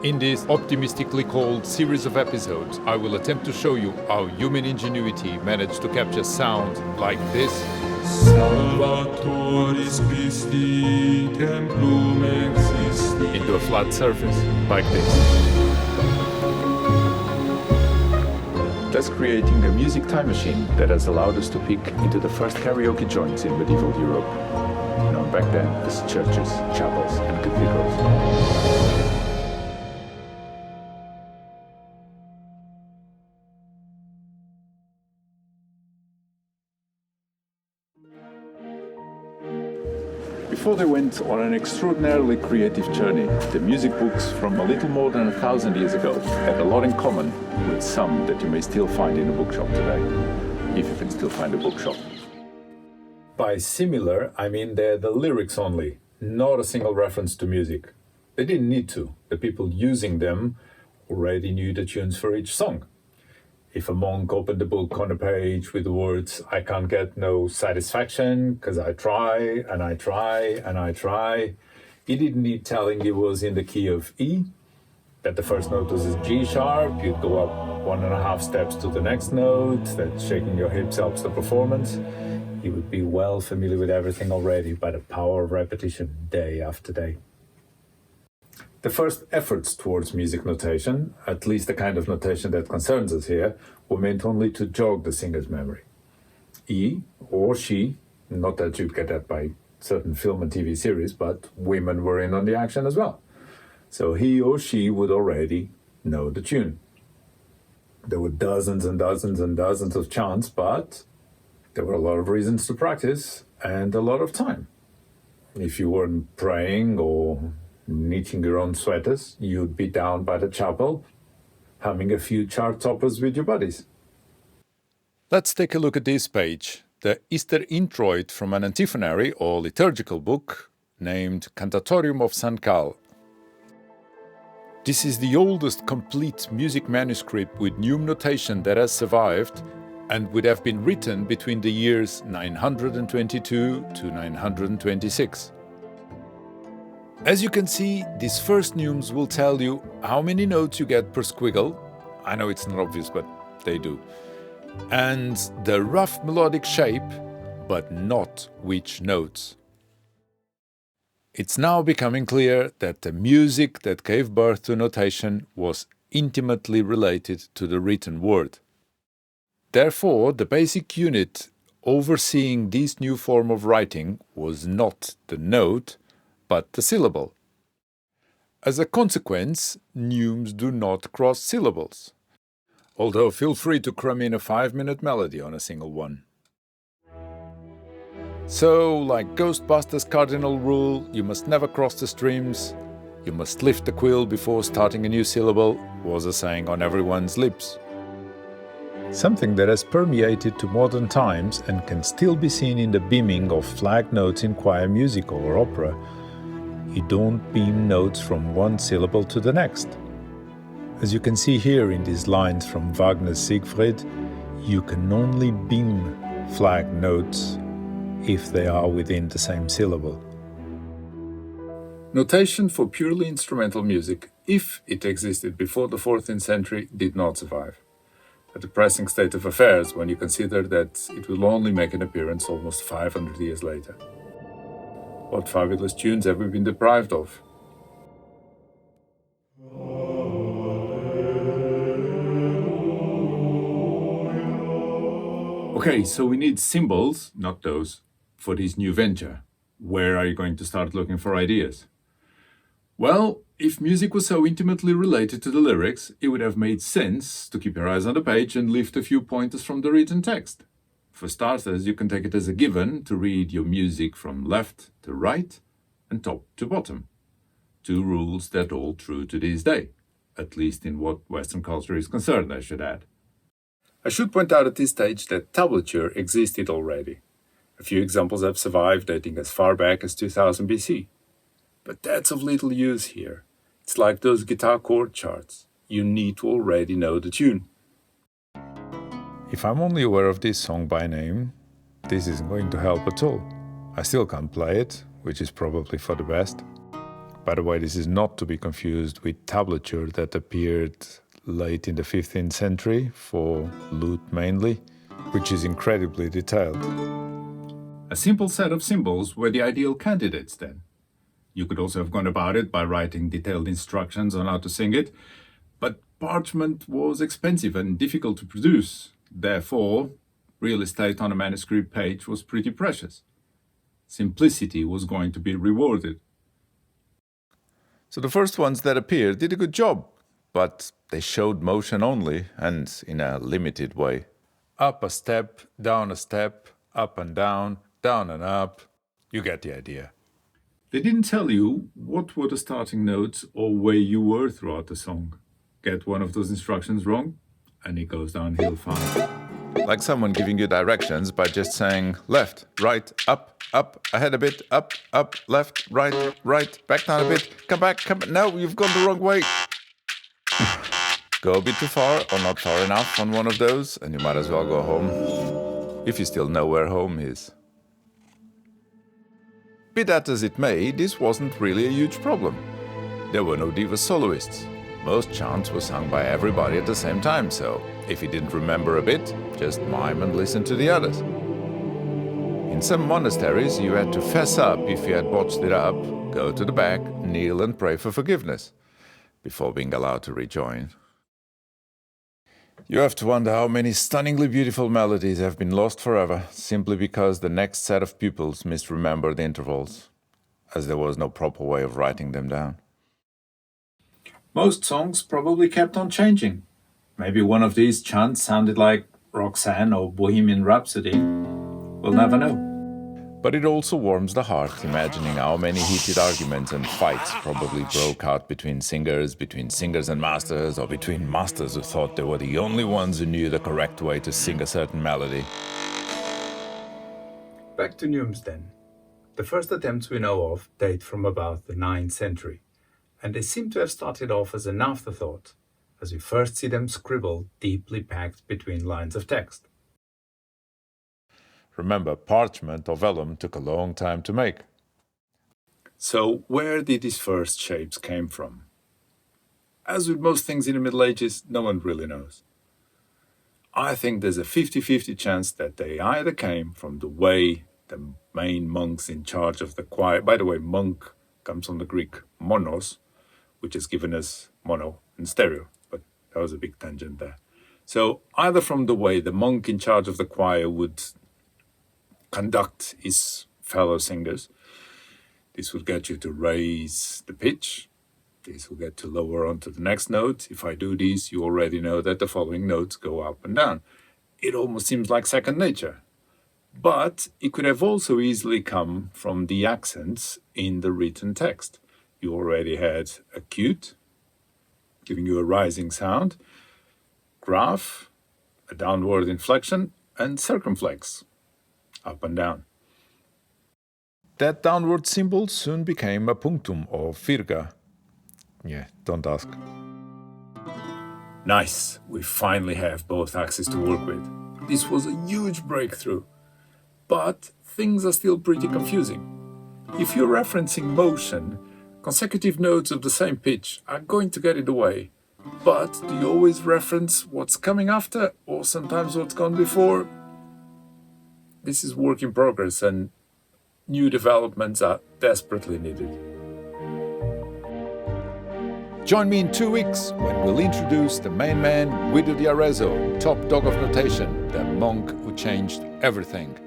In this optimistically called series of episodes, I will attempt to show you how human ingenuity managed to capture sound like this Salvatoris Christi templum existi into a flat surface like this. Thus creating a music time machine that has allowed us to peek into the first karaoke joints in medieval Europe, known back then as churches, chapels and cathedrals. Before they went on an extraordinarily creative journey, the music books from a little more than 1,000 years ago had a lot in common with some that you may still find in a bookshop today, if you can still find a bookshop. By similar, I mean they're the lyrics only, not a single reference to music. They didn't need to. The people using them already knew the tunes for each song. If a monk opened the book on a page with the words, "I can't get no satisfaction because I try and I try and I try," he didn't need telling he was in the key of E, that the first note was a G sharp, you'd go up 1.5 steps to the next note, that shaking your hips helps the performance. He would be well familiar with everything already by the power of repetition day after day. The first efforts towards music notation, at least the kind of notation that concerns us here, were meant only to jog the singer's memory. He or she, not that you'd get that by certain film and TV series, but women were in on the action as well. So he or she would already know the tune. There were dozens and dozens and dozens of chants, but there were a lot of reasons to practice and a lot of time. If you weren't praying or knitting your own sweaters, you'd be down by the chapel, humming a few chart toppers with your buddies. Let's take a look at this page, the Easter Introit from an antiphonary or liturgical book named Cantatorium of St. Cal. This is the oldest complete music manuscript with Neume notation that has survived and would have been written between the years 922 to 926. As you can see, these first neumes will tell you how many notes you get per squiggle. I know it's not obvious, but they do. And the rough melodic shape, but not which notes. It's now becoming clear that the music that gave birth to notation was intimately related to the written word. Therefore, the basic unit overseeing this new form of writing was not the note, but the syllable. As a consequence, neumes do not cross syllables, although feel free to cram in a 5-minute melody on a single one. So, like Ghostbusters' cardinal rule, you must never cross the streams, you must lift the quill before starting a new syllable, was a saying on everyone's lips. Something that has permeated to modern times and can still be seen in the beaming of flag notes in choir music or opera. You don't beam notes from one syllable to the next. As you can see here in these lines from Wagner's Siegfried, you can only beam flag notes if they are within the same syllable. Notation for purely instrumental music, if it existed before the 14th century, did not survive. A depressing state of affairs when you consider that it will only make an appearance almost 500 years later. What fabulous tunes have we been deprived of? Okay, so we need symbols, not those, for this new venture. Where are you going to start looking for ideas? Well, if music was so intimately related to the lyrics, it would have made sense to keep your eyes on the page and lift a few pointers from the written text. For starters, you can take it as a given to read your music from left to right and top to bottom. 2 rules that hold true to this day, at least in what Western culture is concerned, I should add. I should point out at this stage that tablature existed already. A few examples have survived dating as far back as 2000 BC. But that's of little use here. It's like those guitar chord charts. You need to already know the tune. If I'm only aware of this song by name, this isn't going to help at all. I still can't play it, which is probably for the best. By the way, this is not to be confused with tablature that appeared late in the 15th century for lute mainly, which is incredibly detailed. A simple set of symbols were the ideal candidates then. You could also have gone about it by writing detailed instructions on how to sing it, but parchment was expensive and difficult to produce. Therefore, real estate on a manuscript page was pretty precious. Simplicity was going to be rewarded. So the first ones that appeared did a good job, but they showed motion only and in a limited way. Up a step, down a step, up and down and up. You get the idea. They didn't tell you what were the starting notes or where you were throughout the song. Get one of those instructions wrong, and it goes downhill fast. Like someone giving you directions by just saying left, right, up, ahead a bit, up, left, right, back down a bit, come back, no, you've gone the wrong way. Go a bit too far or not far enough on one of those, and you might as well go home, if you still know where home is. Be that as it may, this wasn't really a huge problem. There were no diva soloists. Most chants were sung by everybody at the same time, so if you didn't remember a bit, just mime and listen to the others. In some monasteries, you had to fess up if you had botched it up, go to the back, kneel and pray for forgiveness, before being allowed to rejoin. You have to wonder how many stunningly beautiful melodies have been lost forever, simply because the next set of pupils misremembered the intervals, as there was no proper way of writing them down. Most songs probably kept on changing. Maybe one of these chants sounded like Roxanne or Bohemian Rhapsody. We'll never know. But it also warms the heart, imagining how many heated arguments and fights probably broke out between singers and masters, or between masters who thought they were the only ones who knew the correct way to sing a certain melody. Back to neumes then. The first attempts we know of date from about the 9th century, and they seem to have started off as an afterthought, as we first see them scribbled deeply packed between lines of text. Remember, parchment or vellum took a long time to make. So where did these first shapes came from? As with most things in the Middle Ages, no one really knows. I think there's a 50-50 chance that they either came from the way the main monks in charge of the choir. By the way, monk comes from the Greek monos, which is given as mono and stereo, but that was a big tangent there. So either from the way the monk in charge of the choir would conduct his fellow singers, this would get you to raise the pitch, this will get to lower onto the next note. If I do these, you already know that the following notes go up and down. It almost seems like second nature. But it could have also easily come from the accents in the written text. You already had acute, giving you a rising sound, graph, a downward inflection, and circumflex, up and down. That downward symbol soon became a punctum or virga. Yeah, don't ask. Nice, we finally have both axes to work with. This was a huge breakthrough. But things are still pretty confusing. If you're referencing motion, consecutive notes of the same pitch are going to get in the way. But do you always reference what's coming after, or sometimes what's gone before? This is work in progress, and new developments are desperately needed. Join me in 2 weeks when we'll introduce the main man, Guido di Arezzo, top dog of notation, the monk who changed everything.